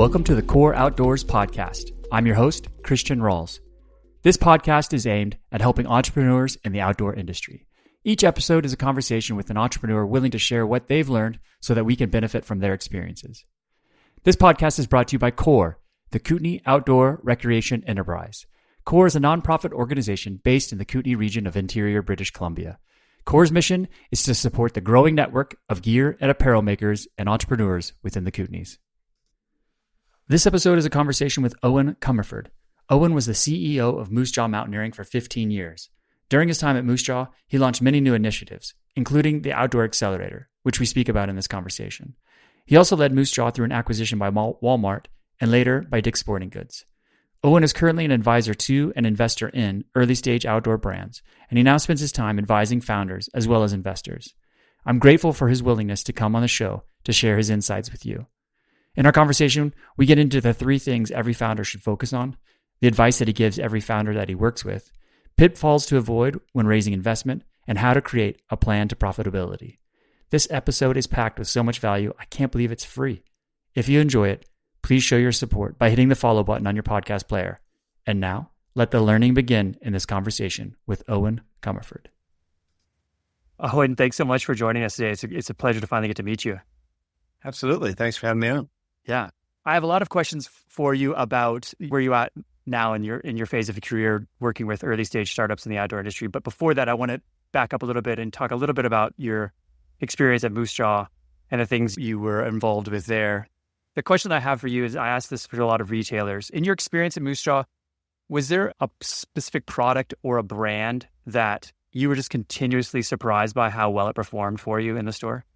Welcome to the Core Outdoors Podcast. I'm your host, Christian Rawls. This podcast is aimed at helping entrepreneurs in the outdoor industry. Each episode is a conversation with an entrepreneur willing to share what they've learned so that we can benefit from their experiences. This podcast is brought to you by CORE, the Kootenay Outdoor Recreation Enterprise. CORE is a nonprofit organization based in the Kootenay region of interior British Columbia. CORE's mission is to support the growing network of gear and apparel makers and entrepreneurs within the Kootenays. This episode is a conversation with Eoin Comerford. Eoin was the CEO of Moosejaw Mountaineering for 15 years. During his time at Moosejaw, he launched many new initiatives, including the Outdoor Accelerator, which we speak about in this conversation. He also led Moosejaw through an acquisition by Walmart and later by Dick's Sporting Goods. Eoin is currently an advisor to and investor in early-stage outdoor brands, and he now spends his time advising founders as well as investors. I'm grateful for his willingness to come on the show to share his insights with you. In our conversation, we get into the 3 things every founder should focus on, the advice that he gives every founder that he works with, pitfalls to avoid when raising investment, and how to create a plan to profitability. This episode is packed with so much value, I can't believe it's free. If you enjoy it, please show your support by hitting the follow button on your podcast player. And now, let the learning begin in this conversation with Eoin Comerford. Eoin, thanks so much for joining us today. It's a pleasure to finally get to meet you. Absolutely. Thanks for having me on. Yeah. I have a lot of questions for you about where you're at now in your phase of your career working with early stage startups in the outdoor industry. But before that, I want to back up a little bit and talk a little bit about your experience at Moosejaw and the things you were involved with there. The question I have for you is, I ask this for a lot of retailers. In your experience at Moosejaw, was there a specific product or a brand that you were just continuously surprised by how well it performed for you in the store?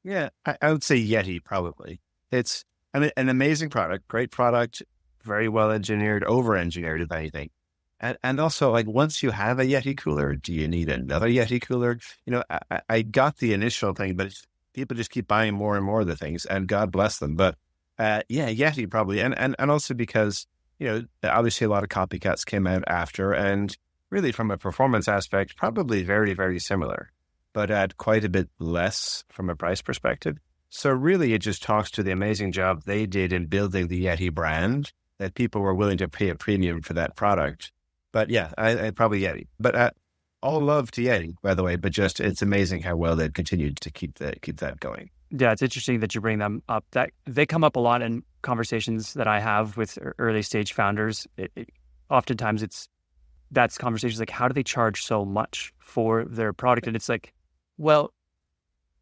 Yeah, I would say Yeti, probably. It's an amazing product, great product, very well engineered, over-engineered, if anything. And also, like, once you have a Yeti cooler, do you need another Yeti cooler? You know, I got the initial thing, but people just keep buying more and more of the things, and God bless them. But yeah, Yeti probably. And also because, you know, obviously a lot of copycats came out after, and really from a performance aspect, probably very, very similar, but at quite a bit less from a price perspective. So really, it just talks to the amazing job they did in building the Yeti brand, that people were willing to pay a premium for that product. But yeah, I probably Yeti. But all love to Yeti, by the way, but just it's amazing how well they've continued to keep that going. Yeah, it's interesting that you bring them up. That they come up a lot in conversations that I have with early stage founders. Oftentimes that's conversations like, how do they charge so much for their product? And it's like, well,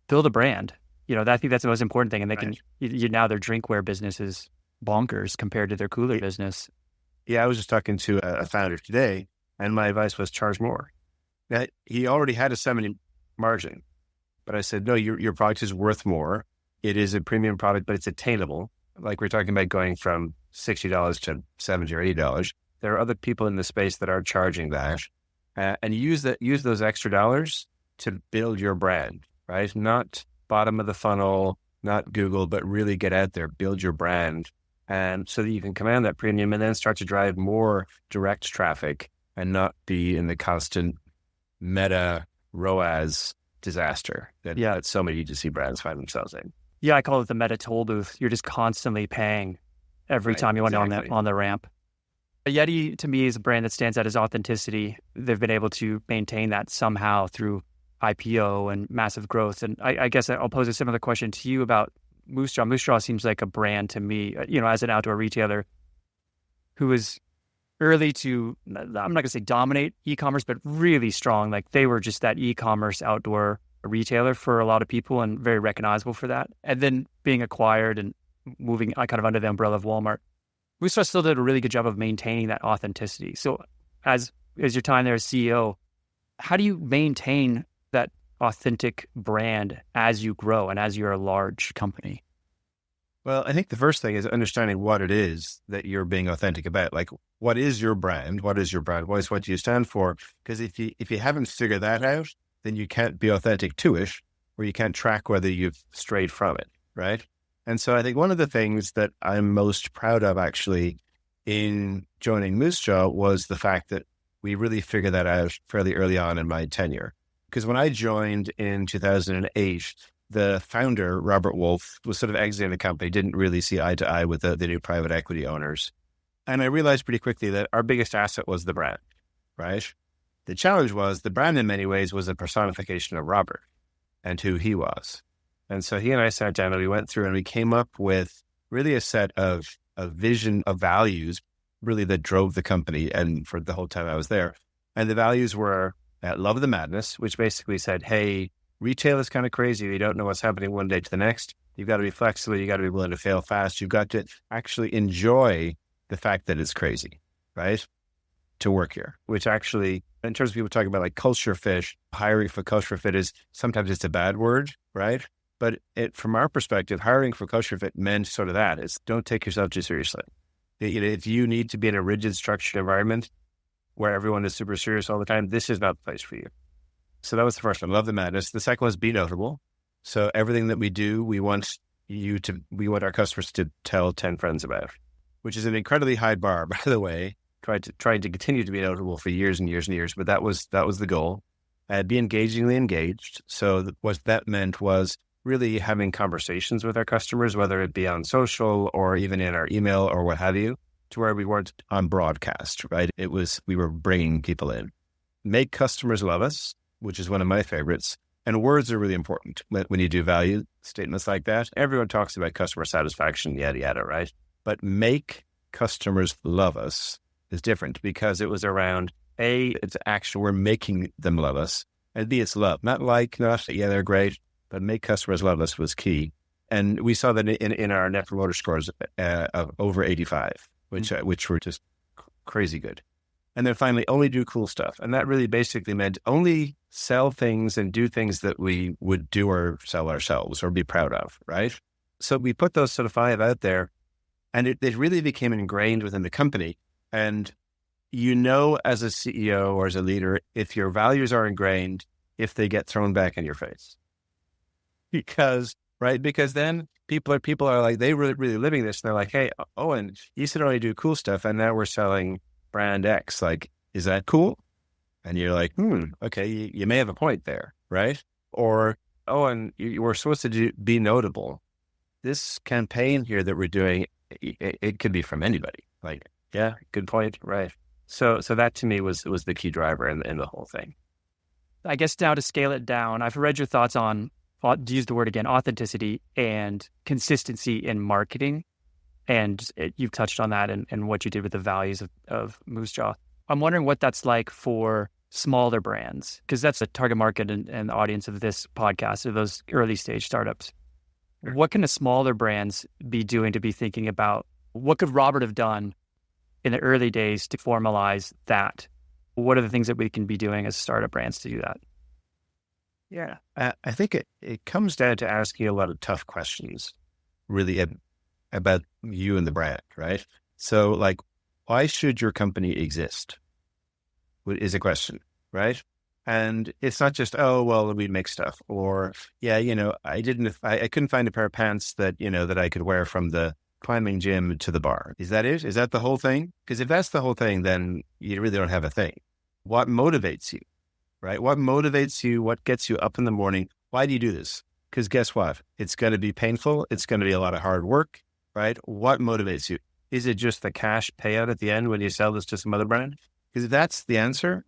build a brand. You know, I think that's the most important thing. And they can, now their drinkware business is bonkers compared to their cooler business. Yeah, I was just talking to a founder today, and my advice was charge more. Now, he already had a 70 margin, but I said, no, your product is worth more. It is a premium product, but it's attainable. Like we're talking about going from $60 to $70 or $80. There are other people in the space that are charging that, and use those extra dollars to build your brand, right? Not bottom of the funnel, not Google, but really get out there, build your brand, and so that you can command that premium and then start to drive more direct traffic and not be in the constant meta ROAS disaster that so many D2C brands find themselves in. Yeah, I call it the meta toll booth. You're just constantly paying every time you went on the ramp. Yeti, to me, is a brand that stands out as authenticity. They've been able to maintain that somehow through IPO and massive growth. And I guess I'll pose a similar question to you about Moosejaw. Moosejaw seems like a brand to me, you know, as an outdoor retailer who was early to, I'm not going to say dominate e-commerce, but really strong. Like they were just that e-commerce outdoor retailer for a lot of people and very recognizable for that. And then being acquired and moving kind of under the umbrella of Walmart. Moosejaw still did a really good job of maintaining that authenticity. So as your time there as CEO, how do you maintain that authentic brand as you grow and as you're a large company? Well, I think the first thing is understanding what it is that you're being authentic about. Like, what is your brand? What is your brand voice? What do you stand for? Because if you haven't figured that out, then you can't be authentic to it, or you can't track whether you've strayed from it, right? And so I think one of the things that I'm most proud of actually in joining Moosejaw was the fact that we really figured that out fairly early on in my tenure. Because when I joined in 2008, the founder, Robert Wolf, was sort of exiting the company, didn't really see eye to eye with the new private equity owners. And I realized pretty quickly that our biggest asset was the brand, right? The challenge was the brand in many ways was a personification of Robert and who he was. And so he and I sat down and we went through and we came up with really a set of vision of values, really that drove the company. And for the whole time I was there. And the values were love the madness, which basically said, hey, retail is kind of crazy. You don't know what's happening one day to the next. You've got to be flexible. You got to be willing to fail fast. You've got to actually enjoy the fact that it's crazy, right? To work here, which actually, in terms of people talking about like culture fit, hiring for culture fit is sometimes it's a bad word, right? But from our perspective, hiring for culture fit meant sort of that. It's don't take yourself too seriously. If you need to be in a rigid, structured environment where everyone is super serious all the time, this is not the place for you. So that was the first one. Love the madness. The second was be notable. So everything that we do, we want our customers to tell 10 friends about, which is an incredibly high bar, by the way. Tried to continue to be notable for years and years and years, but that was the goal. Be engagingly engaged. So what that meant was really having conversations with our customers, whether it be on social or even in our email or what have you, to where we weren't on broadcast, right? We were bringing people in. Make customers love us, which is one of my favorites. And words are really important when you do value statements like that. Everyone talks about customer satisfaction, yada, yada, right? But make customers love us is different because it was around A, it's action, we're making them love us, and B, it's love. Not yeah, they're great, but make customers love us was key. And we saw that in our Net Promoter Scores of over 85, which were just crazy good. And then finally, only do cool stuff. And that really basically meant only sell things and do things that we would do or sell ourselves or be proud of, right? So we put those sort of 5 out there, and it really became ingrained within the company. And as a CEO or as a leader, if your values are ingrained, if they get thrown back in your face. Because then people are like, they were really living this. And they're like, hey, Owen, you said only do cool stuff. And now we're selling brand X. Like, is that cool? And you're like, okay, you may have a point there, right? Or, Owen, we're supposed to be notable. This campaign here that we're doing, it could be from anybody. Like, yeah, good point. Right. So that to me was the key driver in the whole thing. I guess now to scale it down, I've read your thoughts on, to use the word again, authenticity and consistency in marketing. And you've touched on that and what you did with the values of Moosejaw. I'm wondering what that's like for smaller brands, because that's the target market and the audience of this podcast, of those early stage startups. What can the smaller brands be doing to be thinking about what could Robert have done in the early days to formalize that? What are the things that we can be doing as startup brands to do that? Yeah, I think it comes down to asking a lot of tough questions, really, about you and the brand, right? So, like, why should your company exist? Is a question, right? And it's not just, oh, well, we make stuff, or yeah, I couldn't find a pair of pants that that I could wear from the climbing gym to the bar. Is that it? Is that the whole thing? Because if that's the whole thing, then you really don't have a thing. What motivates you, right? What motivates you? What gets you up in the morning? Why do you do this? Because guess what? It's going to be painful. It's going to be a lot of hard work, right? What motivates you? Is it just the cash payout at the end when you sell this to some other brand? Because if that's the answer,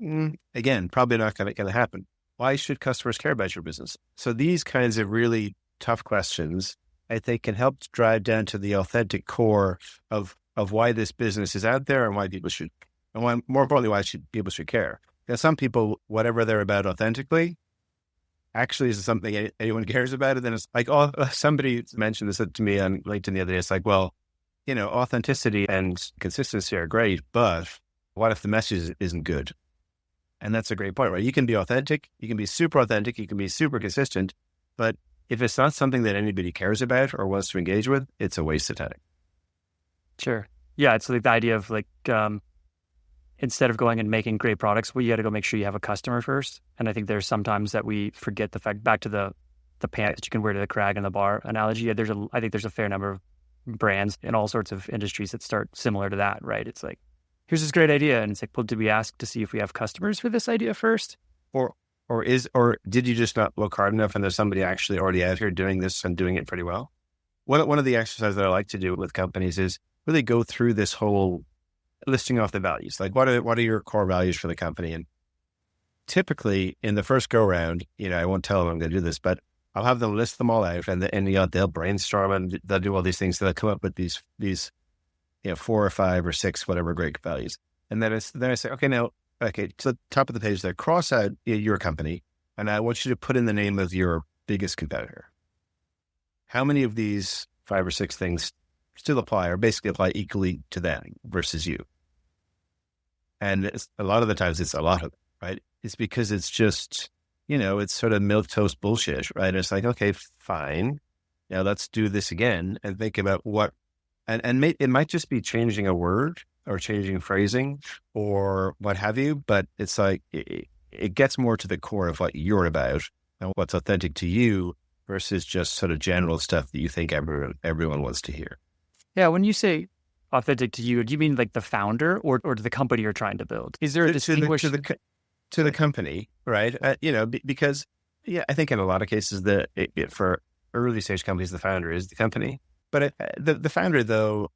again, probably not going to happen. Why should customers care about your business? So these kinds of really tough questions, I think, can help drive down to the authentic core of why this business is out there and why people should, and why, more importantly, why people should care. Because some people, whatever they're about authentically, actually is something anyone cares about. And then it's like, somebody mentioned this to me on LinkedIn the other day. It's like, well, authenticity and consistency are great, but what if the message isn't good? And that's a great point, right? You can be authentic, you can be super authentic, you can be super consistent, but if it's not something that anybody cares about or wants to engage with, it's a waste of time. Sure. Yeah, it's like the idea of like, instead of going and making great products, well, you got to go make sure you have a customer first. And I think there's sometimes that we forget the fact, back to the pants that you can wear to the crag in the bar analogy. I think there's a fair number of brands in all sorts of industries that start similar to that, right? It's like, here's this great idea. And it's like, well, did we ask to see if we have customers for this idea first? Or or did you just not look hard enough and there's somebody actually already out here doing this and doing it pretty well? One of the exercises that I like to do with companies is really go through this whole listing off the values. Like what are your core values for the company? And typically in the first go round, I won't tell them I'm going to do this, but I'll have them list them all out and they'll brainstorm and they'll do all these things. So they'll come up with these 4 or 5 or 6, whatever great values. And then I say, okay, to the top of the page there, cross out your company. And I want you to put in the name of your biggest competitor. How many of these 5 or 6 things still apply or basically apply equally to them versus you? And a lot of the times it's a lot of it, right? It's because it's just, it's sort of milquetoast bullshit, right? It's like, okay, fine. Now let's do this again and think about what, and it might just be changing a word or changing phrasing or what have you, but it's like, it gets more to the core of what you're about and what's authentic to you versus just sort of general stuff that you think everyone wants to hear. Yeah. When you say authentic to you, do you mean like the founder or to the company you're trying to build? Is there a distinguish to the company, right? Because I think in a lot of cases for early stage companies, the founder is the company, but the founder though,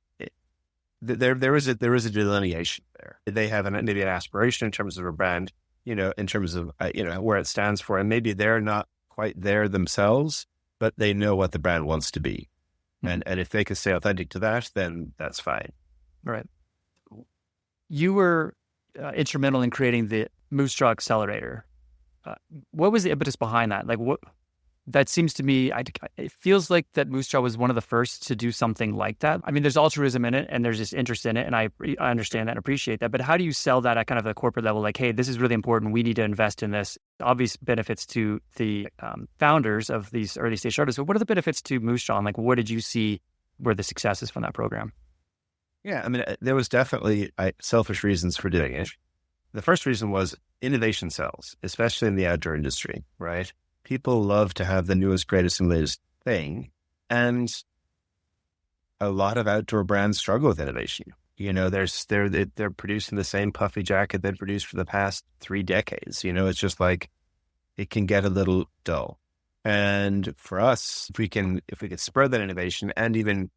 there is a delineation there. They have maybe an aspiration in terms of a brand, in terms of where it stands for, and maybe they're not quite there themselves, but they know what the brand wants to be. And if they can stay authentic to that, then that's fine. Right. You were instrumental in creating the Moosejaw Accelerator. What was the impetus behind that? Like what? That seems to me, it feels like that Moosejaw was one of the first to do something like that. I mean, there's altruism in it and there's just interest in it. And I understand that and appreciate that. But how do you sell that at kind of a corporate level? Like, hey, this is really important. We need to invest in this. Obvious benefits to the founders of these early stage startups. But what are the benefits to Moosejaw? And like, what did you see were the successes from that program? Yeah, I mean, there was definitely selfish reasons for doing it. The first reason was innovation sells, especially in the outdoor industry, right? People love to have the newest, greatest, and latest thing. And a lot of outdoor brands struggle with innovation. They're producing the same puffy jacket they've produced for the past 3 decades. It's just like, it can get a little dull. And for us, if we could spur that innovation and even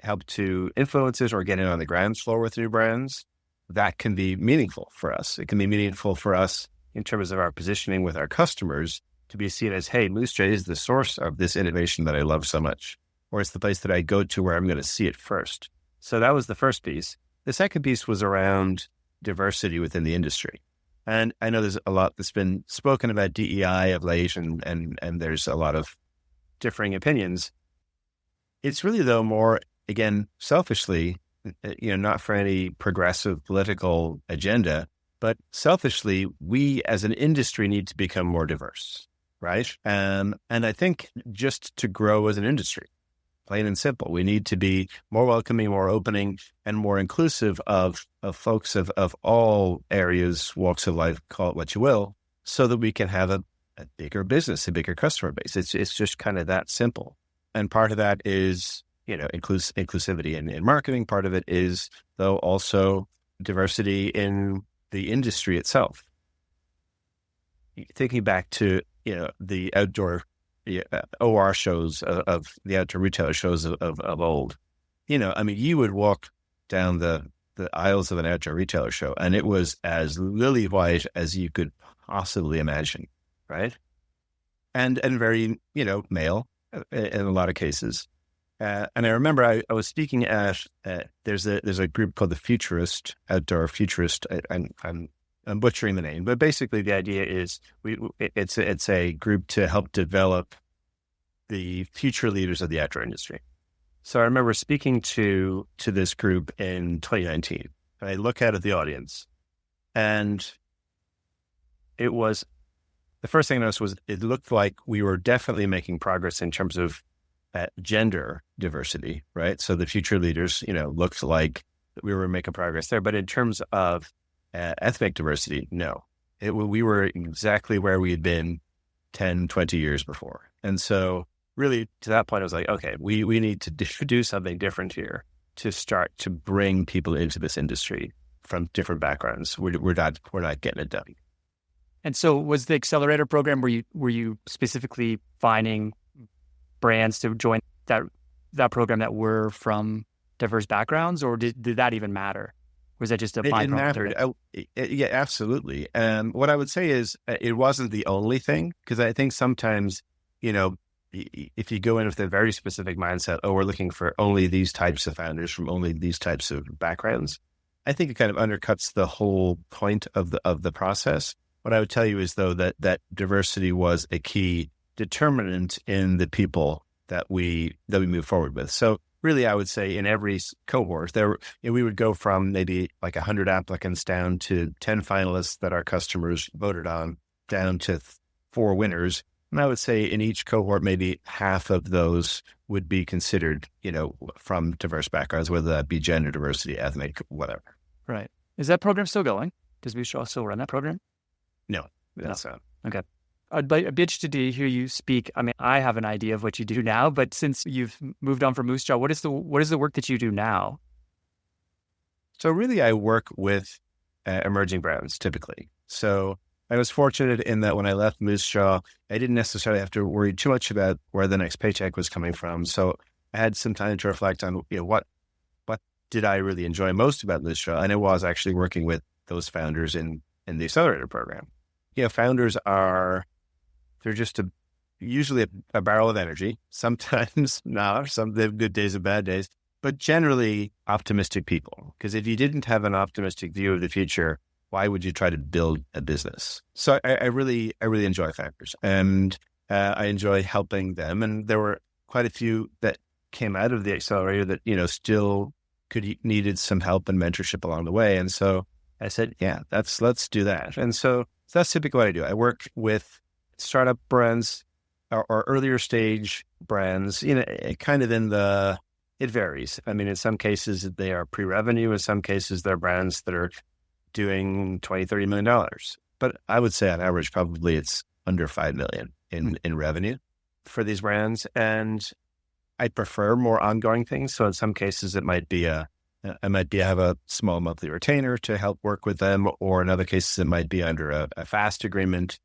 help to influence it or get in on the ground floor with new brands, that can be meaningful for us. It can be meaningful for us in terms of our positioning with our customers, to be seen as, hey, Moosejaw is the source of this innovation that I love so much, or it's the place that I go to where I'm going to see it first. So that was the first piece. The second piece was around diversity within the industry. And I know there's a lot that's been spoken about DEI of late, and there's a lot of differing opinions. It's really, though, more, again, selfishly, not for any progressive political agenda, but selfishly, we as an industry need to become more diverse. Right. And I think just to grow as an industry, plain and simple, we need to be more welcoming, more opening, and more inclusive of folks of all areas, walks of life, call it what you will, so that we can have a bigger business, a bigger customer base. It's just kind of that simple. And part of that is, inclusivity in marketing. Part of it is, though, also diversity in the industry itself. Thinking back to the outdoor OR shows of the outdoor retailer shows of old, you would walk down the aisles of an outdoor retailer show and it was as lily white as you could possibly imagine, right? And very, male in a lot of cases. And I remember I was speaking at, there's a group called the Outdoor Futurist. I'm butchering the name, but basically the idea is it's a group to help develop the future leaders of the outdoor industry. So I remember speaking to this group in 2019, and I look out at the audience, and it was, the first thing I noticed was it looked like we were definitely making progress in terms of gender diversity, right? So the future leaders, looked like we were making progress there, but in terms of ethnic diversity, no. We were exactly where we had been 10, 20 years before. And so really to that point, I was like, okay, we need to do something different here to start to bring people into this industry from different backgrounds. We're not getting it done. And so was the accelerator program, were you specifically finding brands to join that program that were from diverse backgrounds, or did that even matter? Or was that just a byproduct? It mattered. Yeah, absolutely. And what I would say is it wasn't the only thing, because I think sometimes, if you go in with a very specific mindset, we're looking for only these types of founders from only these types of backgrounds, I think it kind of undercuts the whole point of the process. What I would tell you is, though, that diversity was a key determinant in the people that we move forward with. So really, I would say in every cohort, we would go from maybe like 100 applicants down to 10 finalists that our customers voted on, down to 4 winners. And I would say in each cohort, maybe half of those would be considered, from diverse backgrounds, whether that be gender diversity, ethnic, whatever. Right. Is that program still going? Does Moosejaw still run that program? No, that's not. Okay. I'd be interested to hear you speak. I mean, I have an idea of what you do now, but since you've moved on from Moosejaw, what is the work that you do now? So really, I work with emerging brands typically. So I was fortunate in that when I left Moosejaw, I didn't necessarily have to worry too much about where the next paycheck was coming from. So I had some time to reflect on, what did I really enjoy most about Moosejaw? And it was actually working with those founders in the accelerator program. Founders they're just usually a barrel of energy. Sometimes not. They have good days and bad days, but generally optimistic people. Because if you didn't have an optimistic view of the future, why would you try to build a business? So I really enjoy founders, and I enjoy helping them. And there were quite a few that came out of the accelerator that, still needed some help and mentorship along the way. And so I said, yeah, let's do that. And so that's typically what I do. I work with startup brands or earlier stage brands, kind of it varies. I mean, in some cases they are pre-revenue. In some cases they're brands that are doing $20, $30 million. But I would say on average, probably it's under 5 million in revenue for these brands. And I prefer more ongoing things. So in some cases it might be I have a small monthly retainer to help work with them, or in other cases it might be under a fast agreement,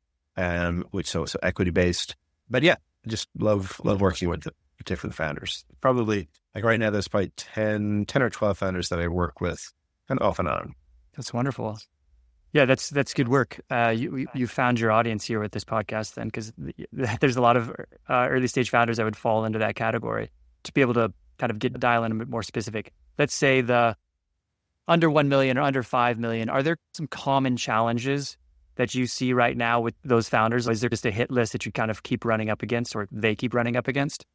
which so equity based. But yeah, I just love working with the different founders. Probably like right now, there's probably 10 or 12 founders that I work with, kind of off and on. That's wonderful. Yeah, that's good work. You found your audience here with this podcast then, because there's a lot of early stage founders that would fall into that category. To be able to kind of dial in a bit more specific. Let's say the under 1 million or under 5 million, are there some common challenges that you see right now with those founders? Is there just a hit list that you kind of keep running up against, or they keep running up against?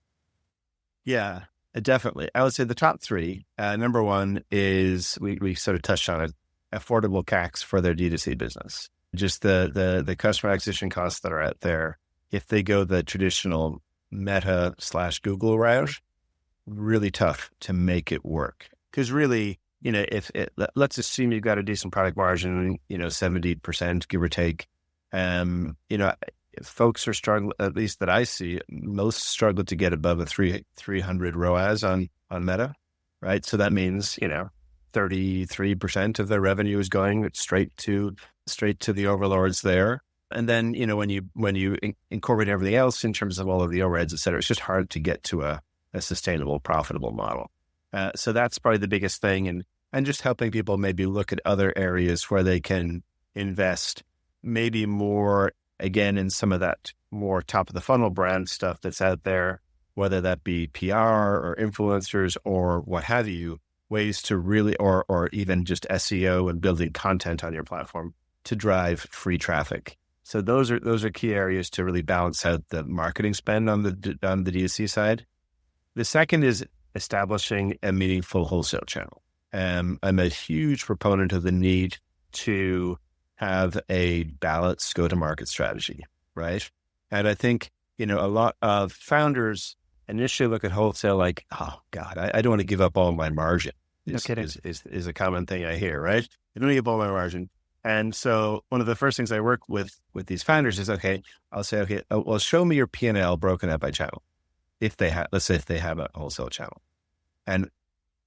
Yeah, definitely. I would say the top 3. Number 1 is, we sort of touched on it, affordable CACs for their D2C business. Just the customer acquisition costs that are out there. If they go the traditional Meta/Google route, really tough to make it work. Because really, let's assume you've got a decent product margin, 70%, give or take. Folks are struggling, at least that I see, most struggle to get above a 300 ROAS on Meta, right? So that means, 33% of their revenue is going straight to the overlords there. And then, when you incorporate everything else in terms of all of the overheads, et cetera, it's just hard to get to a sustainable, profitable model. So that's probably the biggest thing. And just helping people maybe look at other areas where they can invest maybe more, again, in some of that more top of the funnel brand stuff that's out there, whether that be PR or influencers or what have you, ways to really, or even just SEO and building content on your platform to drive free traffic. So those are key areas to really balance out the marketing spend on the D2C side. The second is establishing a meaningful wholesale channel. I'm a huge proponent of the need to have a balanced go-to-market strategy, right? And I think, a lot of founders initially look at wholesale like, oh God, I don't want to give up all my margin. Is a common thing I hear, right? I don't want to give up all my margin. And so one of the first things I work with these founders is, I'll say, well, show me your P&L broken out by channel. Let's say if they have a wholesale channel, and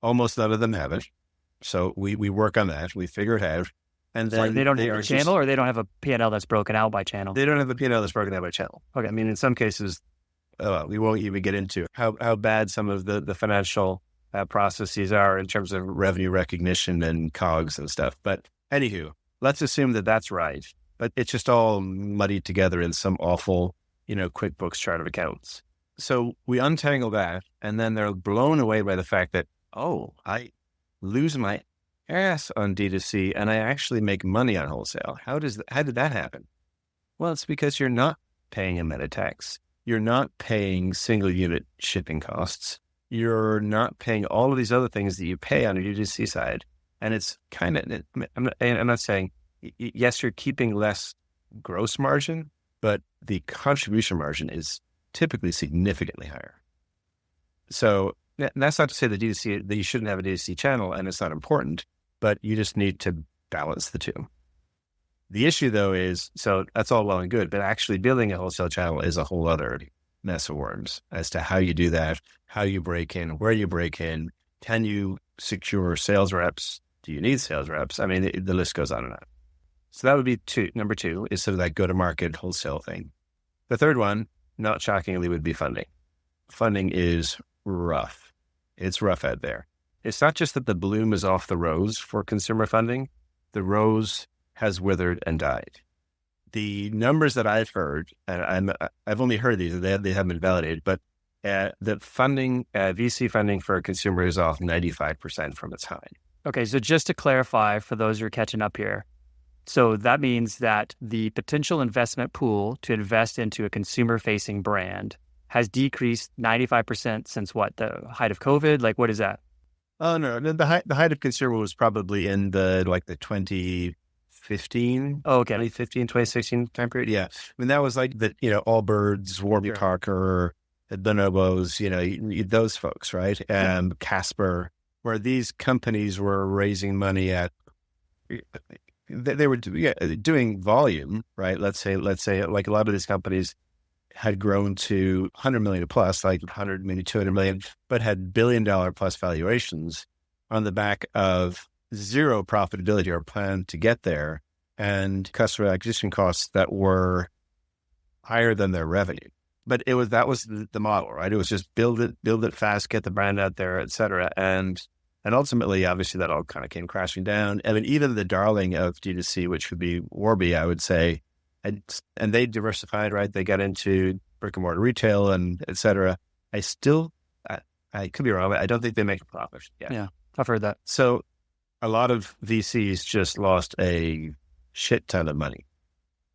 almost none of them have it. So we work on that. We figure it out. And Sorry, then they don't have a channel, or they don't have a P&L that's broken out by channel? They don't have a P&L that's broken out by channel. Okay. I mean, in some cases, we won't even get into how bad some of the financial processes are in terms of revenue recognition and COGS and stuff. But anywho, let's assume that that's right. But it's just all muddied together in some awful, QuickBooks chart of accounts. So we untangle that, and then they're blown away by the fact that, oh, I lose my ass on D2C and I actually make money on wholesale. How did that happen? Well, it's because you're not paying a meta tax. You're not paying single unit shipping costs. You're not paying all of these other things that you pay on the D2C side. And it's kind of, I'm not saying, yes, you're keeping less gross margin, but the contribution margin is typically significantly higher. So that's not to say that you shouldn't have a D2C channel and it's not important, but you just need to balance the two. The issue, though, is, so that's all well and good, but actually building a wholesale channel is a whole other mess of worms as to how you do that, how you break in, where you break in. Can you secure sales reps? Do you need sales reps? I mean, the list goes on and on. So that would be number two, is sort of that go-to-market wholesale thing. The third one, not shockingly, would be funding. Funding is rough. It's rough out there. It's not just that the bloom is off the rose for consumer funding. The rose has withered and died. The numbers that I've heard, and I've only heard these, they haven't been validated, but the funding, VC funding for a consumer is off 95% from its high. Okay, so just to clarify for those who are catching up here, so that means that the potential investment pool to invest into a consumer-facing brand has decreased 95% since what, the height of COVID? Like, what is that? Oh, no, the height of consumer was probably in the 2015, 2016 time period. Yeah. I mean, that was like Allbirds, Warby Parker, Bonobos, those folks, right? And Casper, where these companies were raising money at, they were doing volume, right? Let's say like a lot of these companies had grown to 100 million plus, like 100, maybe 200 million, but had $1 billion plus valuations on the back of zero profitability or plan to get there, and customer acquisition costs that were higher than their revenue. But that was the model, right? It was just build it fast, get the brand out there, et cetera. And ultimately, obviously, that all kind of came crashing down. I mean, even the darling of D2C, which would be Warby, I would say, and they diversified, right? They got into brick and mortar retail and et cetera. I could be wrong, but I don't think they make a profit. Yeah, I've heard that. So a lot of VCs just lost a shit ton of money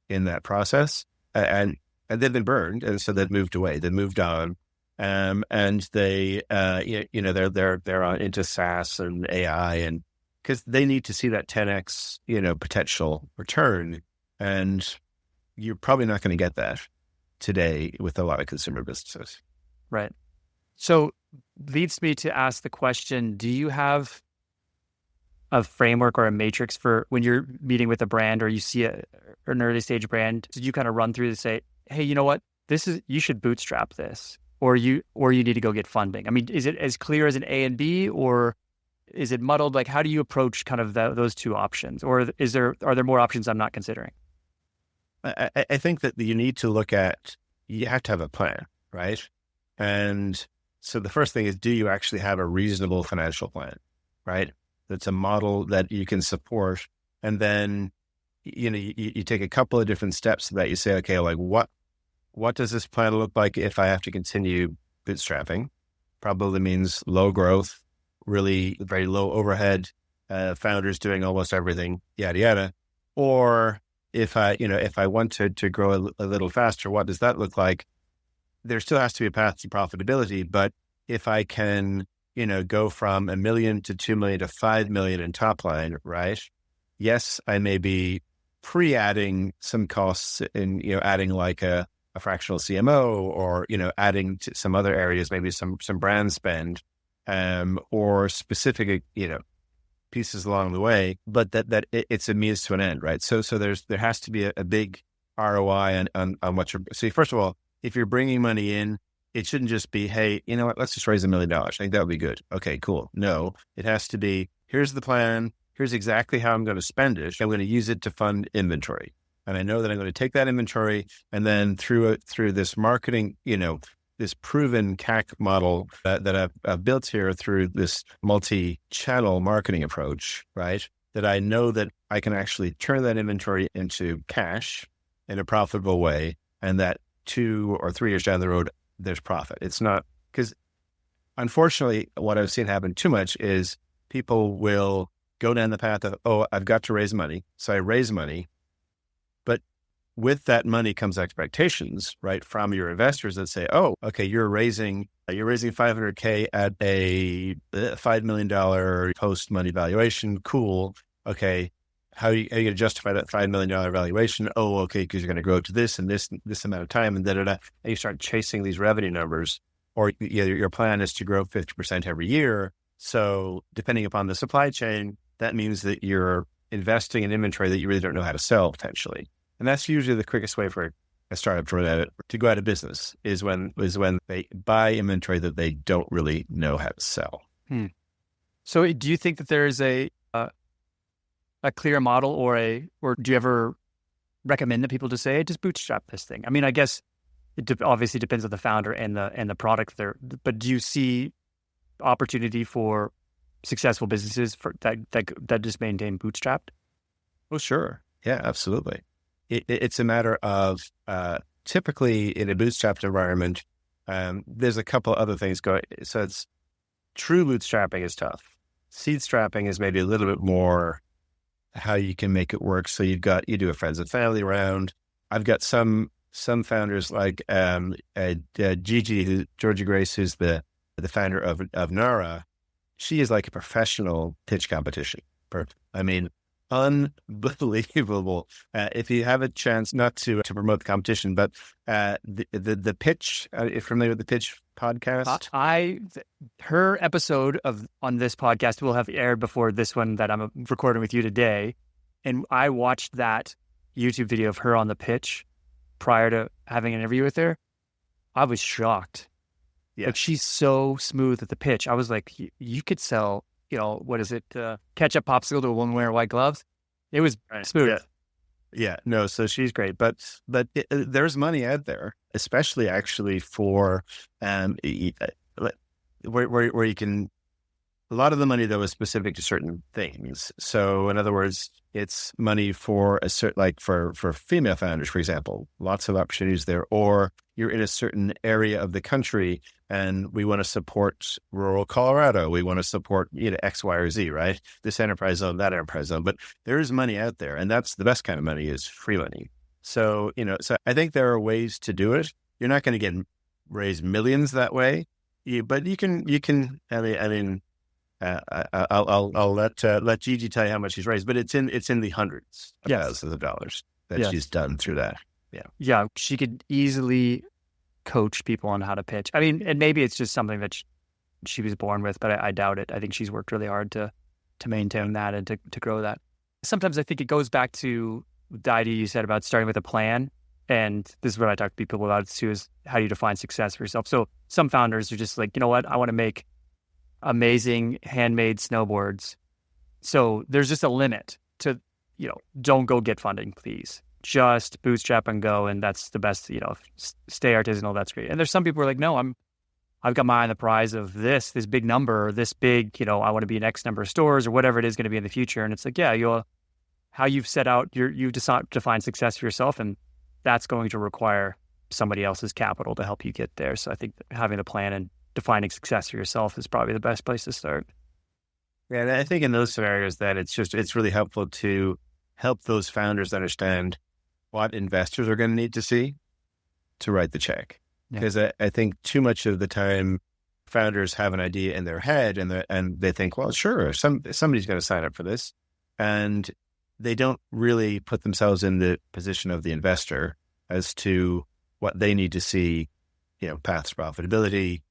in that process, and they've been burned, and so they've moved away. They moved on, and they, they're on into SaaS and AI, and because they need to see that 10x, potential return, and you're probably not going to get that today with a lot of consumer businesses. Right. So leads me to ask the question, do you have a framework or a matrix for when you're meeting with a brand or you see an early stage brand? Did you kind of run through to say, hey, you know what, you should bootstrap this, or you need to go get funding? I mean, is it as clear as an A and B, or is it muddled? Like, how do you approach kind of those two options? Or are there more options I'm not considering? I think that you need to look at, you have to have a plan, right? And so the first thing is, do you actually have a reasonable financial plan, right? That's a model that you can support. And then, you take a couple of different steps to that. You say, okay, like what does this plan look like if I have to continue bootstrapping? Probably means low growth, really very low overhead, founders doing almost everything, yada, yada. Or if I want to grow a little faster, what does that look like? There still has to be a path to profitability, but if I can, go from $1 million to $2 million to $5 million in top line, right? Yes, I may be pre-adding some costs in, adding like a fractional CMO, or, adding to some other areas, maybe some brand spend, or specific, pieces along the way, but that it's a means to an end, right? So there has to be a big ROI on what you're. So first of all, if you're bringing money in, it shouldn't just be, hey, you know what, let's just raise $1 million. I think that would be good. Okay, cool. No, it has to be, here's the plan, here's exactly how I'm going to spend it. I'm going to use it to fund inventory. And I know that I'm going to take that inventory and then through this marketing, this proven CAC model that I've built here through this multi-channel marketing approach, right? That I know that I can actually turn that inventory into cash in a profitable way. And that 2 or 3 years down the road, there's profit. It's not, because unfortunately, what I've seen happen too much is people will go down the path of, oh, I've got to raise money. So I raise money. But with that money comes expectations, right, from your investors that say, oh, okay, you're raising $500K at a $5 million post-money valuation. Cool. Okay. How are you going to justify that $5 million valuation? Oh, okay, because you're going to grow to this and this amount of time and da-da-da. And you start chasing these revenue numbers, or your plan is to grow 50% every year. So depending upon the supply chain, that means that you're investing in inventory that you really don't know how to sell potentially. And that's usually the quickest way for a startup to go out of business is when they buy inventory that they don't really know how to sell. So do you think that there is a clear model or do you ever recommend that people just say, hey, just bootstrap this thing? I mean, I guess it obviously depends on the founder and the product there, but do you see opportunity for successful businesses that just maintain bootstrapped? Oh, sure. Yeah, absolutely. It's a matter of typically in a bootstrapped environment, there's a couple other things going. So it's true bootstrapping is tough. Seed strapping is maybe a little bit more how you can make it work. So you do a friends and family round. I've got some founders like Georgie Grace, who's the founder of Nara. She is like a professional pitch competition. I mean, unbelievable. If you have a chance, not to promote the competition, but the pitch, if you're familiar with the pitch podcast, her episode on this podcast will have aired before this one that I'm recording with you today, and I watched that YouTube video of her on the pitch prior to having an interview with her. I was shocked. Yeah. Like, she's so smooth at the pitch. I was like, you could sell, what is it? Ketchup popsicle to a woman wearing white gloves. It was smooth. Yeah. No, so she's great, but there's money out there, especially actually for, where you can, a lot of the money though is specific to certain things. So in other words, it's money for a certain, like for female founders, for example, lots of opportunities there, or you're in a certain area of the country and we want to support rural Colorado. We want to support, X, Y, or Z, right? This enterprise zone, that enterprise zone, but there is money out there, and that's the best kind of money is free money. So, so I think there are ways to do it. You're not going to raise millions that way, but you can, I'll let Gigi tell you how much she's raised, but it's in the hundreds of thousands of dollars that she's done through that. Yeah. She could easily coach people on how to pitch. I mean, and maybe it's just something that she was born with, but I doubt it. I think she's worked really hard to maintain that and to grow that. Sometimes I think it goes back to the idea you said about starting with a plan. And this is what I talk to people about too, is how do you define success for yourself? So some founders are just like, you know what, I want to make amazing handmade snowboards. So there's just a limit to, don't go get funding, please. Just bootstrap and go. And that's the best, stay artisanal. That's great. And there's some people who are like, no, I've got my eye on the prize of this big number, or this big, I want to be in X number of stores or whatever it is going to be in the future. And it's like, yeah, how you've set out, you've defined success for yourself, and that's going to require somebody else's capital to help you get there. So I think having a plan and defining success for yourself is probably the best place to start. Yeah, and I think in those scenarios that it's really helpful to help those founders understand what investors are going to need to see to write the check. Because I think too much of the time founders have an idea in their head and they think, well, sure, somebody's going to sign up for this. And they don't really put themselves in the position of the investor as to what they need to see, paths to profitability,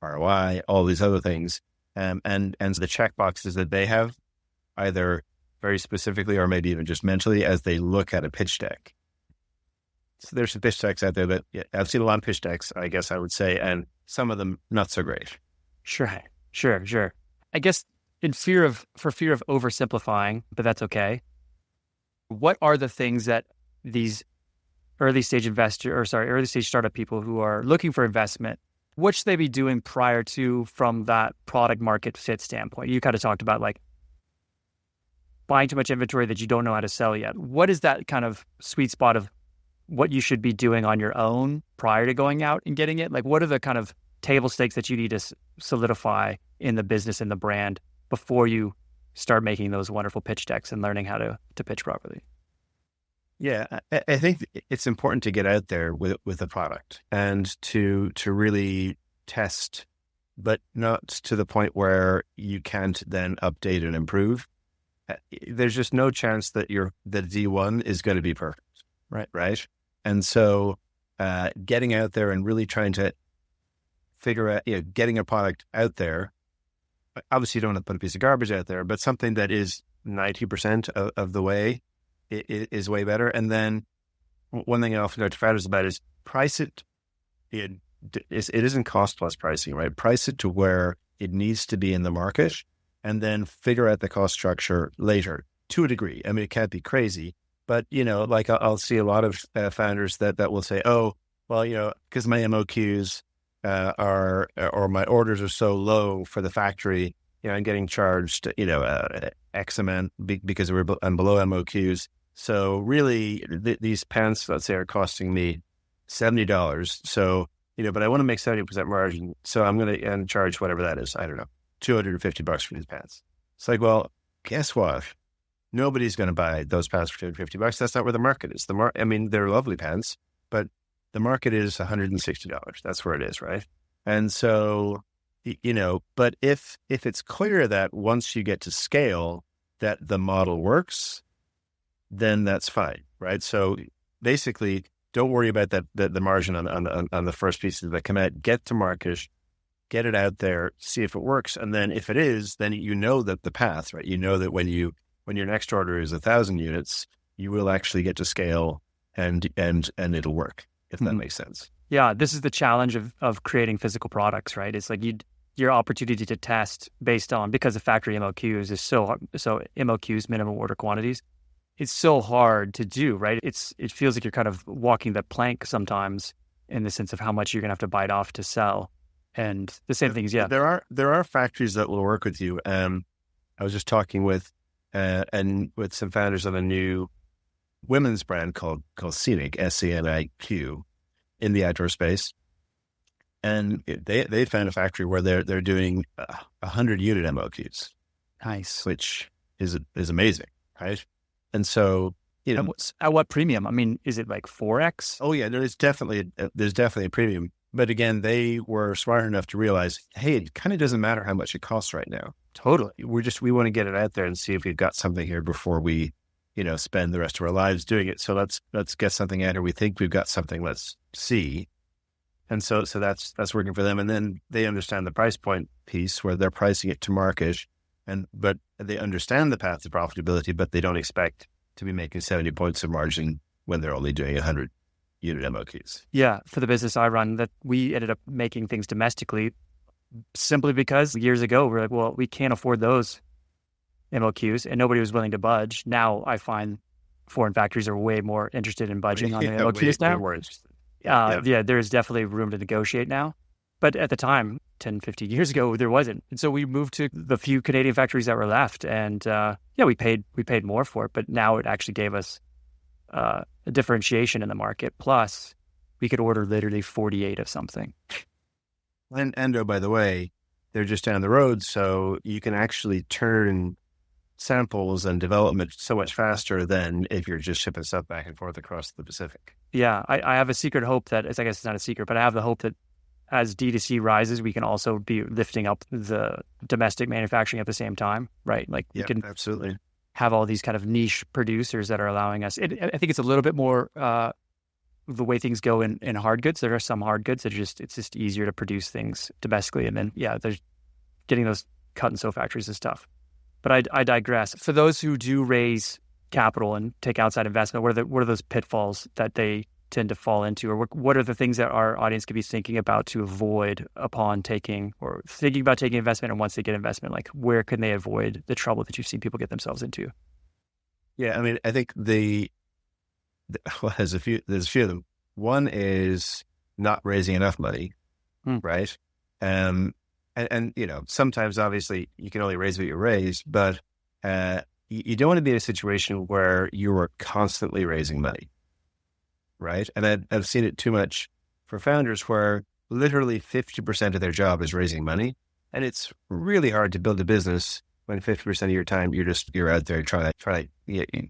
ROI, all these other things. And the check boxes that they have, either very specifically or maybe even just mentally, as they look at a pitch deck. So there's some pitch decks out there that I've seen a lot of pitch decks, I guess I would say, and some of them not so great. Sure. I guess for fear of oversimplifying, but that's okay. What are the things that these early stage startup people who are looking for investment, what should they be doing prior to from that product market fit standpoint? You kind of talked about like buying too much inventory that you don't know how to sell yet. What is that kind of sweet spot of what you should be doing on your own prior to going out and getting it? Like, what are the kind of table stakes that you need to solidify in the business and the brand before you start making those wonderful pitch decks and learning how to pitch properly? Yeah, I think it's important to get out there with a product and to really test, but not to the point where you can't then update and improve. There's just no chance that the D1 is going to be perfect. Right. And so getting out there and really trying to figure out, getting a product out there, obviously you don't want to put a piece of garbage out there, but something that is 90% of the way is way better. And then one thing I often talk to founders about is price it. It isn't cost plus pricing, right? Price it to where it needs to be in the market and then figure out the cost structure later to a degree. I mean, it can't be crazy, but, like I'll see a lot of founders that will say, oh, well, because my MOQs or my orders are so low for the factory, I'm getting charged, X amount because I'm below MOQs. So really these pants, let's say, are costing me $70. So, but I want to make 70% margin. So I'm going to charge whatever that is. I don't know, $250 for these pants. It's like, well, guess what? Nobody's going to buy those pants for $250. That's not where the market is. They're lovely pants, but the market is $160. That's where it is, right? And so, but if it's clear that once you get to scale that the model works, then that's fine, right? So basically, don't worry about the margin on the first pieces that come out. Get to market, get it out there, see if it works, and then if it is, then that the path, right? That when your next order is 1,000 units, you will actually get to scale, and it'll work, if that makes sense. Yeah, this is the challenge of creating physical products, right? It's like your opportunity to test because the factory MOQs is so MOQs, minimum order quantities. It's so hard to do, right? It feels like you're kind of walking the plank sometimes in the sense of how much you're going to have to bite off to sell. And the same thing is, yeah. There are factories that will work with you. I was just talking with some founders of a new women's brand called Scenic, SCNIQ, in the outdoor space. And they found a factory where they're doing 100 unit MOQs. Nice. Which is amazing, right? And so, at what premium? I mean, is it like 4X? Oh yeah, there's definitely a premium. But again, they were smart enough to realize, hey, it kind of doesn't matter how much it costs right now. Totally. We want to get it out there and see if we've got something here before we, spend the rest of our lives doing it. So let's get something out here. We think we've got something. Let's see. And so that's working for them. And then they understand the price point piece where they're pricing it to market, but they understand the path to profitability, but they don't expect to be making 70 points of margin when they're only doing 100 unit MOQs. Yeah, for the business I run, that we ended up making things domestically simply because years ago we're like, well, we can't afford those MOQs, and nobody was willing to budge. Now I find foreign factories are way more interested in budging on the MOQs now. Way more interested. Yeah, there's definitely room to negotiate now. But at the time, 10, 15 years ago, there wasn't. And so we moved to the few Canadian factories that were left. And we paid more for it. But now it actually gave us a differentiation in the market. Plus, we could order literally 48 of something. And oh, by the way, they're just down the road. So you can actually turn samples and development so much faster than if you're just shipping stuff back and forth across the Pacific. Yeah, I have a secret hope that, I guess it's not a secret, but I have the hope that as D2C rises, we can also be lifting up the domestic manufacturing at the same time, right? Like we can absolutely have all these kind of niche producers that are allowing us. I think it's a little bit more the way things go in hard goods. There are some hard goods that it's just easier to produce things domestically. And then, there's getting those cut and sew factories is tough. But I digress. For those who do raise capital and take outside investment, what are those pitfalls that they tend to fall into, or what are the things that our audience could be thinking about to avoid upon taking, or thinking about taking investment, and once they get investment, like where can they avoid the trouble that you've seen people get themselves into? Yeah, I mean, I think well, there's a few of them. One is not raising enough money, right? And sometimes obviously you can only raise what you raise, but you don't want to be in a situation where you are constantly raising money, right? And I've seen it too much for founders where literally 50% of their job is raising money. And it's really hard to build a business when 50% of your time you're out there trying to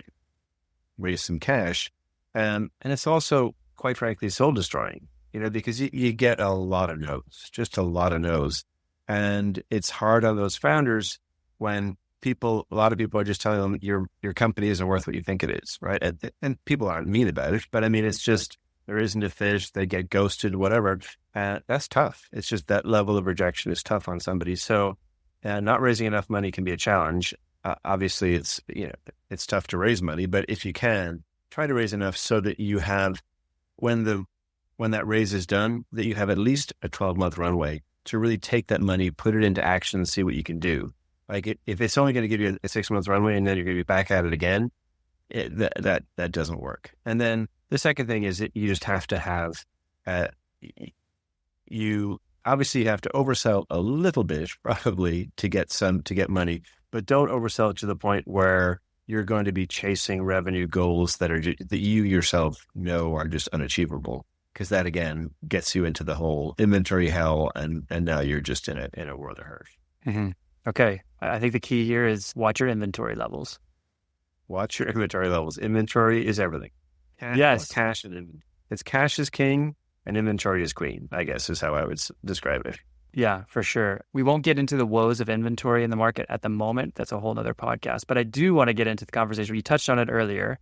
raise some cash. And it's also, quite frankly, soul destroying, because you get a lot of no's, just a lot of no's. And it's hard on those founders when a lot of people are just telling them your company isn't worth what you think it is, right? And people aren't mean about it, but I mean, it's just, there isn't a fish, they get ghosted, whatever. That's tough. It's just that level of rejection is tough on somebody. So not raising enough money can be a challenge. Obviously, it's tough to raise money, but if you can, try to raise enough so that you have, when that raise is done, that you have at least a 12-month runway to really take that money, put it into action, and see what you can do. Like if it's only going to give you a 6-month runway and then you're going to be back at it again, that doesn't work. And then the second thing is that you just have to have, you obviously have to oversell a little bit probably to get money, but don't oversell it to the point where you're going to be chasing revenue goals that you yourself know are just unachievable. Because that again gets you into the whole inventory hell, and now you're just in a world of hurt. Mm-hmm. Okay, I think the key here is watch your inventory levels. Watch your inventory levels. Inventory is everything. Yes, cash cash is king and inventory is queen, I guess is how I would describe it. Yeah, for sure. We won't get into the woes of inventory in the market at the moment. That's a whole nother podcast. But I do want to get into the conversation. You touched on it earlier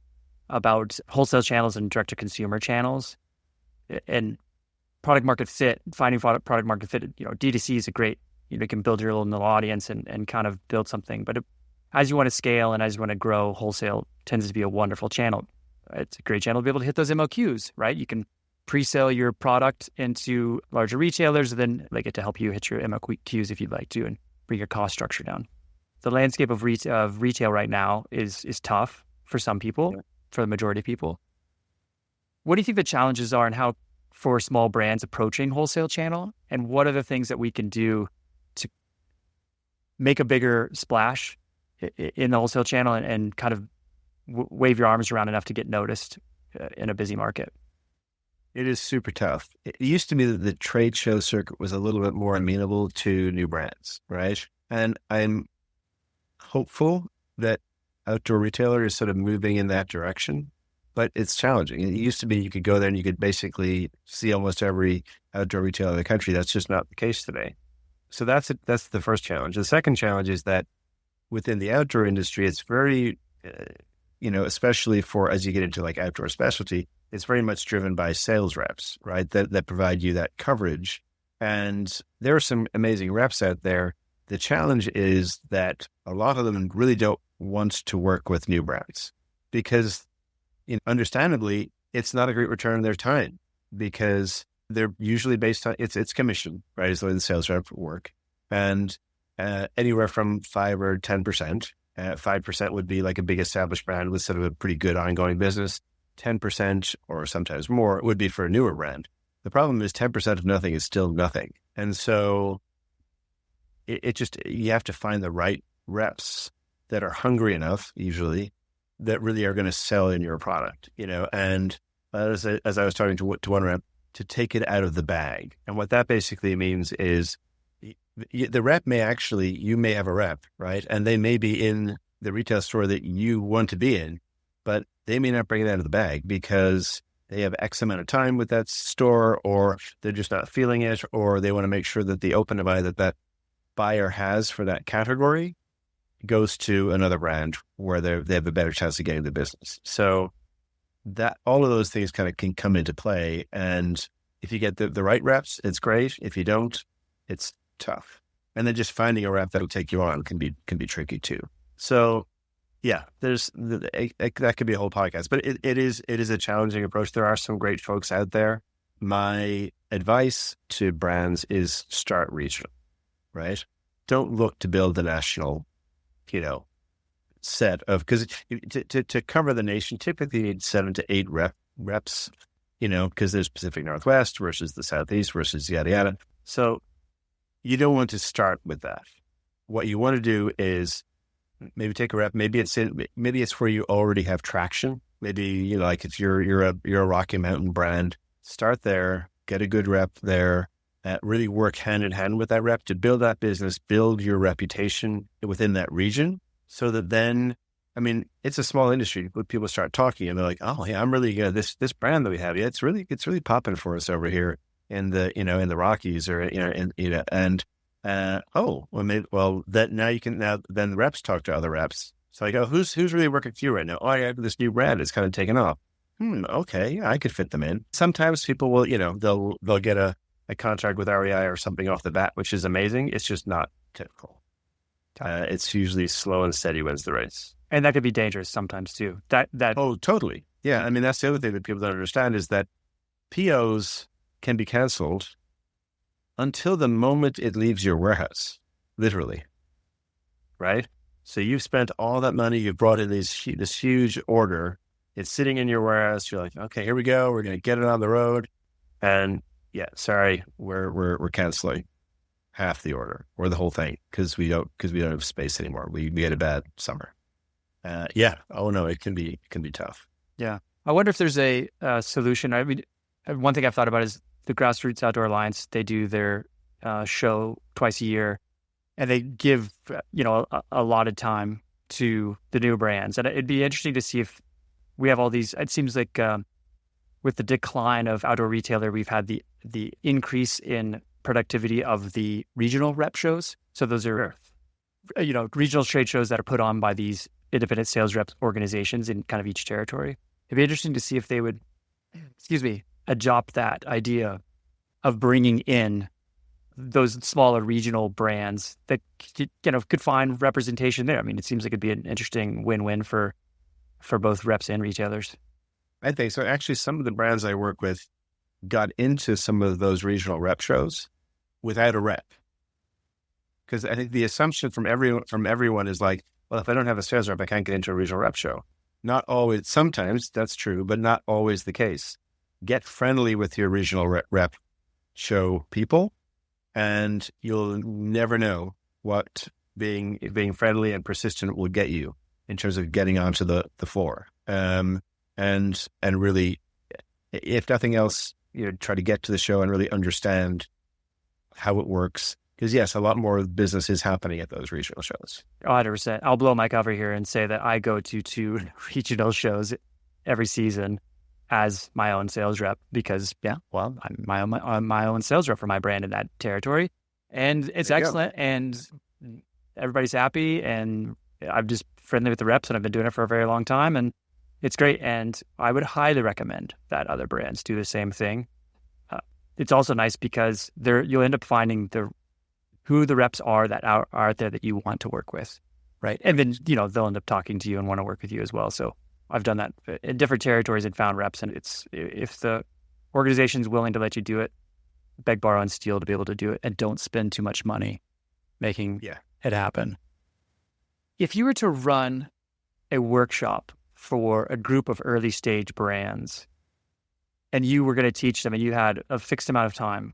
about wholesale channels and direct-to-consumer channels. And product market fit, finding product market fit, D2C is a great, you can build your little audience and kind of build something. But as you want to scale and as you want to grow, wholesale tends to be a wonderful channel. It's a great channel to be able to hit those MOQs, right? You can pre-sell your product into larger retailers, and then they get to help you hit your MOQs if you'd like to and bring your cost structure down. The landscape of retail right now is tough for some people, for the majority of people. What do you think the challenges are and how for small brands approaching wholesale channel? And what are the things that we can do to make a bigger splash in the wholesale channel and kind of wave your arms around enough to get noticed in a busy market? It is super tough. It used to be that the trade show circuit was a little bit more amenable to new brands, right? And I'm hopeful that outdoor retailer is sort of moving in that direction. But it's challenging. It used to be you could go there and you could basically see almost every outdoor retailer in the country. That's just not the case today. So that's the first challenge. The second challenge is that within the outdoor industry, it's very, especially for as you get into like outdoor specialty, it's very much driven by sales reps, right? That provide you that coverage. And there are some amazing reps out there. The challenge is that a lot of them really don't want to work with new brands because understandably, it's not a great return on their time because they're usually based on it's commission, right? Is the way the sales rep work, and anywhere from 5 or 10%. 5% would be like a big established brand with sort of a pretty good ongoing business. 10% or sometimes more would be for a newer brand. The problem is 10% of nothing is still nothing, and so you have to find the right reps that are hungry enough, usually, that really are going to sell in your product, and as I was talking to one rep, to take it out of the bag. And what that basically means is the rep you may have a rep, right? And they may be in the retail store that you want to be in, but they may not bring it out of the bag because they have X amount of time with that store, or they're just not feeling it, or they want to make sure that the open to buy that buyer has for that category goes to another brand where they have a better chance of getting the business. So that all of those things kind of can come into play. And if you get the right reps, it's great. If you don't, it's tough. And then just finding a rep that'll take you on can be tricky too. So Yeah, that could be a whole podcast, but it is a challenging approach. There are some great folks out there. My advice to brands is start regional, right? Don't look to build the national, set of, because to cover the nation, typically you need 7 to 8 reps, because there's Pacific Northwest versus the Southeast versus yada yada. So you don't want to start with that. What you want to do is maybe take a rep. Maybe it's where you already have traction. Maybe like if you're a Rocky Mountain brand, start there, get a good rep there, really work hand in hand with that rep to build that business, build your reputation within that region, so that then, it's a small industry, but people start talking and they're like, oh yeah, I'm really this brand that we have, it's really popping for us over here in the in the Rockies or then the reps talk to other reps. So I go, who's really working for you right now? Oh, I have this new brand. It's kind of taken off. Okay, I could fit them in. Sometimes people will, they'll get a contract with REI or something off the bat, which is amazing. It's just not typical. It's usually slow and steady wins the race. And that could be dangerous sometimes too. Oh, totally. Yeah. That's the other thing that people don't understand is that POs can be canceled until the moment it leaves your warehouse, literally, right? So you've spent all that money, you've brought in this huge order, it's sitting in your warehouse, you're like, okay, here we go, we're going to get it on the road, and yeah, sorry, we're canceling half the order or the whole thing because we don't have space anymore. We had a bad summer. It can be tough. Yeah, I wonder if there's a solution. One thing I've thought about is the Grassroots Outdoor Alliance. They do their show twice a year, and they give a lot of time to the new brands. And it'd be interesting to see if we have all these. It seems like with the decline of Outdoor Retailer, we've had the increase in productivity of the regional rep shows. So those are regional trade shows that are put on by these independent sales reps organizations in kind of each territory. It'd be interesting to see if they would, adopt that idea of bringing in those smaller regional brands that could find representation there. It seems like it'd be an interesting win-win for both reps and retailers. I think so. Actually, some of the brands I work with got into some of those regional rep shows without a rep, because I think the assumption from everyone is like, well, if I don't have a sales rep, I can't get into a regional rep show. Not always. Sometimes that's true, but not always the case. Get friendly with your regional rep show people, and you'll never know what being friendly and persistent will get you in terms of getting onto the floor. And really, if nothing else, try to get to the show and really understand how it works. Because yes, a lot more business is happening at those regional shows. 100%. I'll blow my cover here and say that I go to 2 regional shows every season as my own sales rep because, I'm my own sales rep for my brand in that territory. And it's excellent and everybody's happy and I'm just friendly with the reps and I've been doing it for a very long time and it's great. And I would highly recommend that other brands do the same thing. It's also nice because you'll end up finding who the reps are that are out there that you want to work with, right? And then, they'll end up talking to you and want to work with you as well. So I've done that in different territories and found reps. And if the organization's willing to let you do it, beg, borrow, and steal to be able to do it, and don't spend too much money making it happen. If you were to run a workshop for a group of early stage brands and you were going to teach them and you had a fixed amount of time,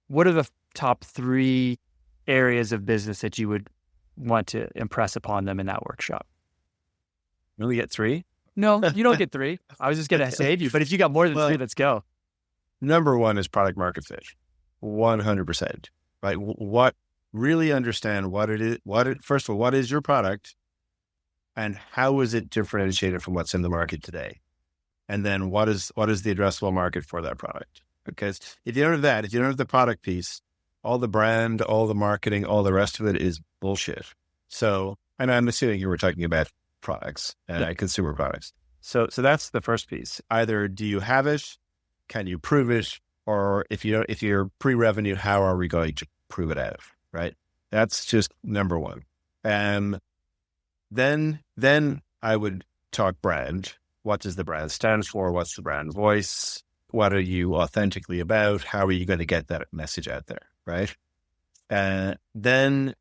what are the top 3 areas of business that you would want to impress upon them in that workshop? You only get 3? No, you don't get 3. I was just going to save you. But if you got more than 3, let's go. Number 1 is product market fit. 100%. Right? Really understand what it is. First of all, what is your product and how is it differentiated from what's in the market today? And then what is the addressable market for that product? Because if you don't have that, if you don't have the product piece, all the brand, all the marketing, all the rest of it is bullshit. So, and I'm assuming you were talking about products and consumer products. So that's the first piece. Either do you have it, can you prove it, or if you're pre-revenue, how are we going to prove it out? Right? That's just number 1. then I would talk brand. What does the brand stand for? What's the brand voice? What are you authentically about? How are you going to get that message out there, right? Then,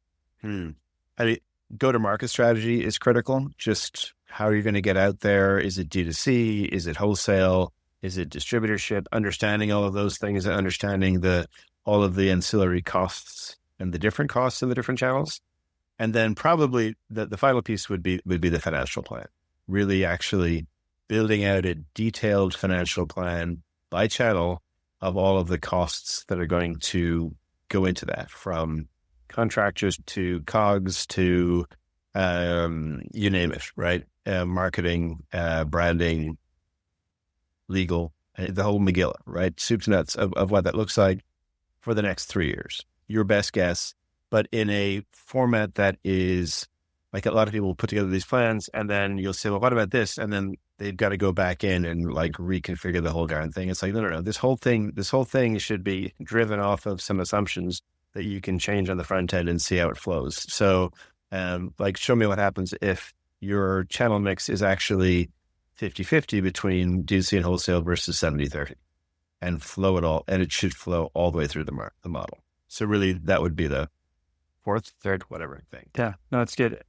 go-to-market strategy is critical. Just how are you going to get out there? Is it D2C? Is it wholesale? Is it distributorship? Understanding all of those things, understanding all of the ancillary costs and the different costs in the different channels. And then probably the final piece would be the financial plan. Really actually building out a detailed financial plan by channel of all of the costs that are going to go into that, from contractors to COGS to you name it, right? Marketing, branding, legal, the whole Megillah, right? Soup to nuts of what that looks like for the next 3 years. Your best guess, but in a format that is like, a lot of people will put together these plans and then you'll say, well, what about this? And then they've got to go back in and like reconfigure the whole darn thing. It's like, no. This whole thing should be driven off of some assumptions that you can change on the front end and see how it flows. So, like, show me what happens if your channel mix is actually 50-50 between D2C and wholesale versus 70-30, and flow it all. And it should flow all the way through the model. So really that would be the fourth, third, whatever thing. Yeah, no, it's good.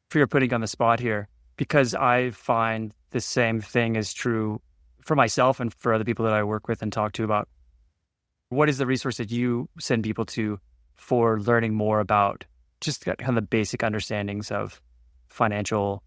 For your putting on the spot here, because I find the same thing is true for myself and for other people that I work with and talk to about. What is the resource that you send people to for learning more about just kind of the basic understandings of financial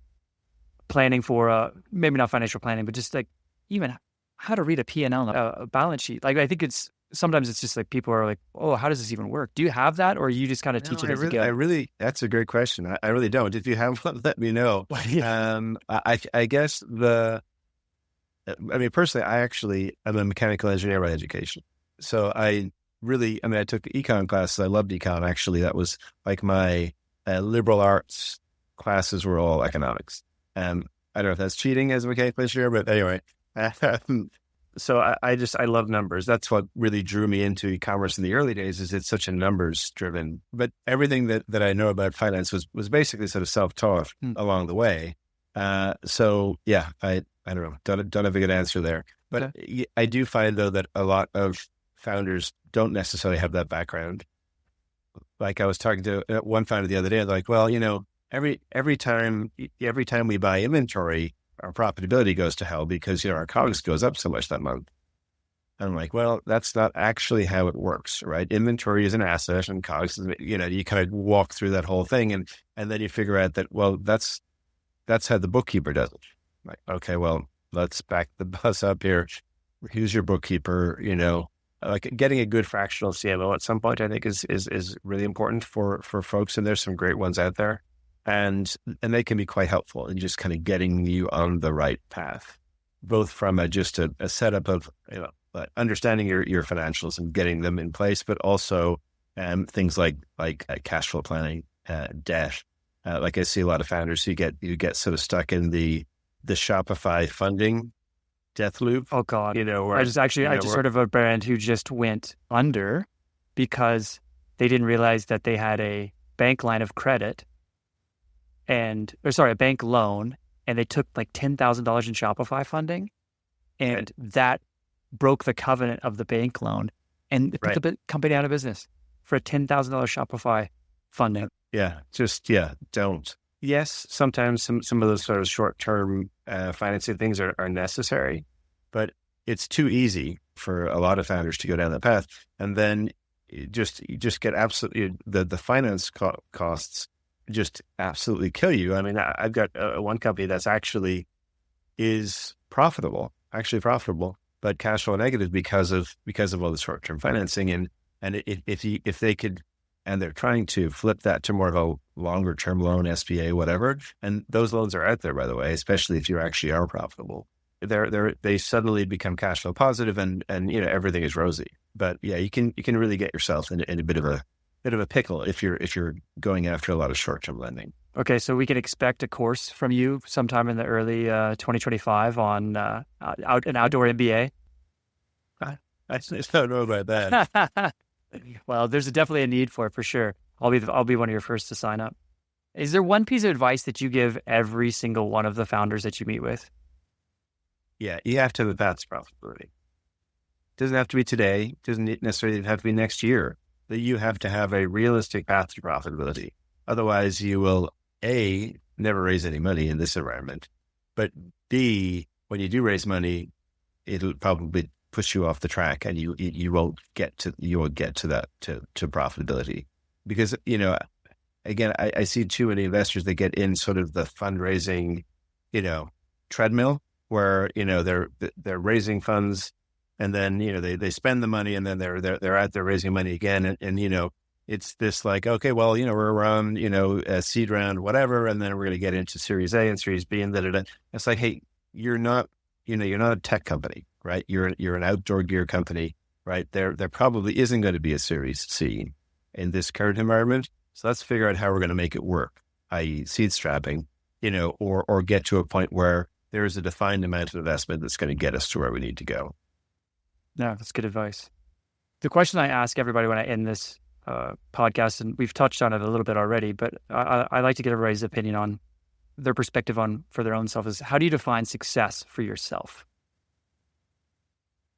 planning for, maybe not financial planning, but just like even how to read a P&L, a balance sheet. Like, I think sometimes it's just like people are like, oh, how does this even work? Do you have that, or you just kind of teach it as you go? That's a great question. I really don't. If you have one, let me know. I guess personally, I'm a mechanical engineer by education. So I took econ classes. I loved econ. Actually, that was like my liberal arts classes were all economics. I don't know if that's cheating as a mechanical engineer, but anyway. So I love numbers. That's what really drew me into e-commerce in the early days, is it's such a numbers driven, but everything that I know about finance was basically sort of self-taught along the way. So yeah, I don't know, don't have a good answer there, but okay. I do find though that a lot of founders don't necessarily have that background. Like, I was talking to one founder the other day, like, well, every time we buy inventory, our profitability goes to hell because, our COGS goes up so much that month. And I'm like, well, that's not actually how it works, right? Inventory is an asset and COGS is, you kind of walk through that whole thing and then you figure out that, well, that's how the bookkeeper does it. Like, okay, well, let's back the bus up here. Who's your bookkeeper? Like, getting a good fractional CMO at some point, I think is really important for folks. And there's some great ones out there. And they can be quite helpful in just kind of getting you on the right path, both from a setup of, understanding your financials and getting them in place, but also things like cash flow planning, debt. Like, I see a lot of founders who get sort of stuck in the Shopify funding death loop. Oh God. I just heard of a brand who just went under because they didn't realize that they had a bank line of credit a bank loan, and they took like $10,000 in Shopify funding, and that broke the covenant of the bank loan and put the company out of business for a $10,000 Shopify funding. Don't. Yes, sometimes some of those sort of short-term financing things are necessary, but it's too easy for a lot of founders to go down that path, and then you just get absolutely the finance costs just absolutely kill you. I mean, I've got one company that's actually profitable, but cash flow negative because of all the short-term financing. And if they could, and they're trying to flip that to more of a longer-term loan, SBA, whatever. And those loans are out there, by the way, especially if you actually are profitable. They suddenly become cash flow positive, and everything is rosy. But yeah, you can really get yourself in a bit of a pickle if you're going after a lot of short-term lending. Okay, so we can expect a course from you sometime in the early 2025 on an outdoor MBA. I don't know about that. Well, there's definitely a need for it, for sure. I'll be one of your first to sign up. Is there one piece of advice that you give every single one of the founders that you meet with? Yeah, you have to have a path to profitability. It doesn't have to be today. It doesn't necessarily have to be next year. But you have to have a realistic path to profitability. Otherwise, you will, A, never raise any money in this environment. But B, when you do raise money, it'll probably push you off the track, and you won't get to that to profitability. Because, again, I see too many investors that get in sort of the fundraising, treadmill where, they're raising funds, and then, they spend the money, and then they're out there raising money again. And it's this like, okay, well, we're around, a seed round, whatever. And then we're going to get into Series A and Series B and da-da-da. It's like, hey, you're not a tech company, right? You're an outdoor gear company, right? There probably isn't going to be a Series C in this current environment. So let's figure out how we're going to make it work, i.e. seed strapping, or get to a point where there is a defined amount of investment that's going to get us to where we need to go. Yeah, that's good advice. The question I ask everybody when I end this podcast, and we've touched on it a little bit already, but I like to get everybody's opinion on their perspective for their own self is, how do you define success for yourself?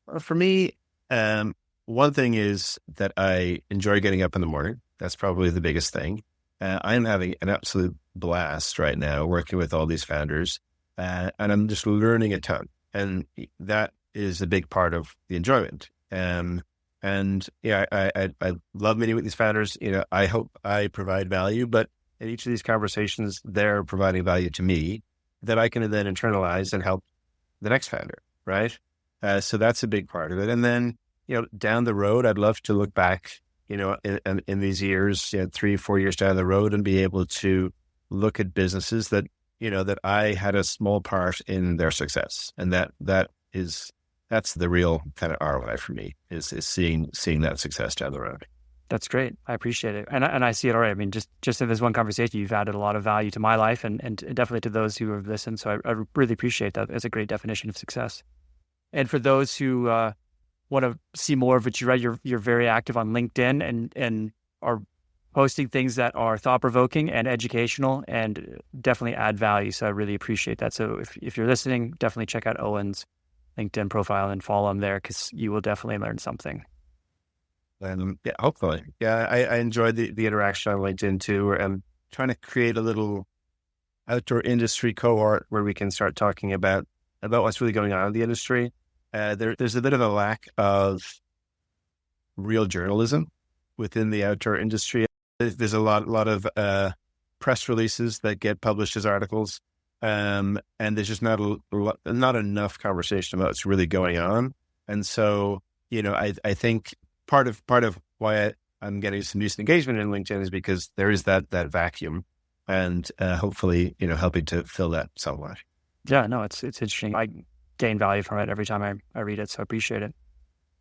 Well, for me, one thing is that I enjoy getting up in the morning. That's probably the biggest thing. I'm having an absolute blast right now working with all these founders, and I'm just learning a ton. And that is a big part of the enjoyment. And yeah, I love meeting with these founders. I hope I provide value, but in each of these conversations, they're providing value to me that I can then internalize and help the next founder, right? So that's a big part of it. And then, down the road, I'd love to look back, in these years, 3-4 years down the road, and be able to look at businesses that, that I had a small part in their success. And that's the real kind of ROI for me, is seeing that success down the road. That's great. I appreciate it. And I see it already. I mean, just in this one conversation, you've added a lot of value to my life and definitely to those who have listened. So I really appreciate that as a great definition of success. And for those who want to see more of what you write, you're very active on LinkedIn and are posting things that are thought-provoking and educational and definitely add value. So I really appreciate that. So if you're listening, definitely check out Eoin's LinkedIn profile and follow him there, because you will definitely learn something. And yeah, hopefully. Yeah, I enjoyed the interaction on LinkedIn too. I'm trying to create a little outdoor industry cohort where we can start talking about what's really going on in the industry. There's a bit of a lack of real journalism within the outdoor industry. There's a lot of press releases that get published as articles, and there's just not enough conversation about what's really going on. And so, I think part of why I'm getting some decent engagement in LinkedIn is because there is that vacuum, and hopefully, helping to fill that somewhat. Yeah, no, it's interesting. I gain value from it every time I read it, so I appreciate it.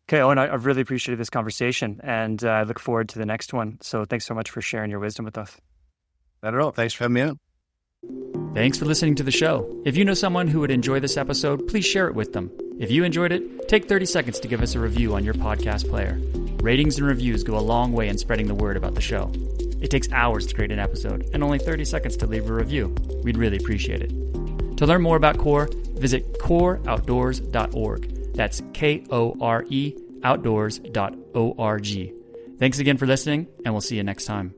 Okay, Eoin, I've really appreciated this conversation, and I look forward to the next one. So thanks so much for sharing your wisdom with us. Not at all. Thanks for having me on. Thanks for listening to the show. If you know someone who would enjoy this episode, please share it with them. If you enjoyed it, take 30 seconds to give us a review on your podcast player. Ratings and reviews go a long way in spreading the word about the show. It takes hours to create an episode and only 30 seconds to leave a review. We'd really appreciate it. To learn more about Core, visit coreoutdoors.org. That's KORE outdoors.org. Thanks again for listening, and we'll see you next time.